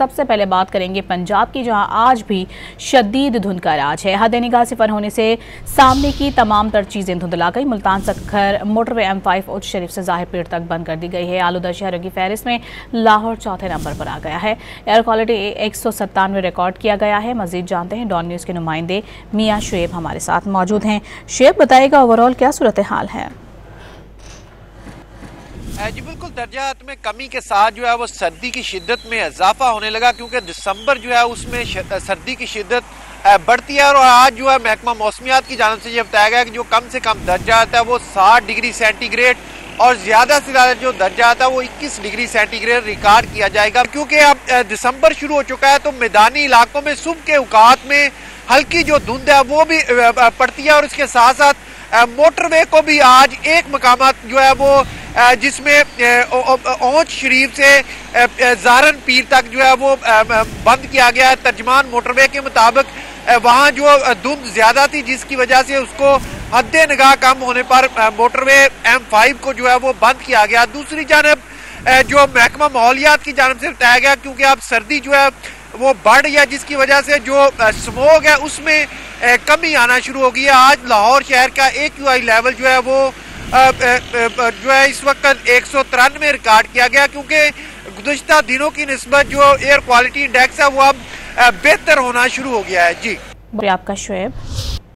सबसे पहले बात करेंगे पंजाब की, जहां आज भी शदीद धुंध का राज है। हद निगाह से फर होने से सामने की तमाम तर चीज़ें धुंधला गई। मुल्तान सक्खर मोटरवे M5 उच्च शरीफ से ज़ाहिर पीर तक बंद कर दी गई है। आलूदा शहरों की फहरिस्त में लाहौर चौथे नंबर पर आ गया है। एयर क्वालिटी 197 रिकॉर्ड किया गया है। मजीद जानते हैं, डॉन न्यूज़ के नुमाइंदे मियाँ शुएब हमारे साथ मौजूद हैं। शुएब, बताइएगा ओवरऑल क्या सूरत हाल है? जी बिल्कुल, दर्जात में कमी के साथ जो है वो सर्दी की शिद्दत में इजाफा होने लगा, क्योंकि दिसंबर जो है उसमें सर्दी की शिद्दत बढ़ती है। और आज जो है महकमा मौसमियात की जानिब से ये बताया गया कि जो कम से कम दर्जात है वो 60 डिग्री सेंटीग्रेड और ज़्यादा से ज़्यादा जो दर्जात है वो 21 डिग्री सेंटीग्रेड रिकॉर्ड किया जाएगा। क्योंकि अब दिसंबर शुरू हो चुका है तो मैदानी इलाकों में सुबह के औकात में हल्की जो धुंध है वो भी पड़ती है। और इसके साथ साथ मोटरवे को भी आज एक मकामात जो है वो जिसमें ओंच शरीफ से ज़ारन पीर तक जो है वो बंद किया गया है। तर्जमान मोटरवे के मुताबिक वहाँ जो धुंध ज़्यादा थी जिसकी वजह से उसको हद्दे निगाह कम होने पर मोटरवे M5 को जो है वो बंद किया गया। दूसरी जानब जो महकमा माहौलियात की जानब से बताया गया, क्योंकि अब सर्दी जो है वो बढ़ रही है जिसकी वजह से जो स्मोग है उसमें कमी आना शुरू हो गई है। आज लाहौर शहर का AQI लेवल जो है वो जो है इस वक्त 193 रिकॉर्ड किया गया, क्योंकि गुज़श्ता दिनों की निस्बत जो एयर क्वालिटी इंडेक्स है वो अब बेहतर होना शुरू हो गया है। जी आपका शुएब।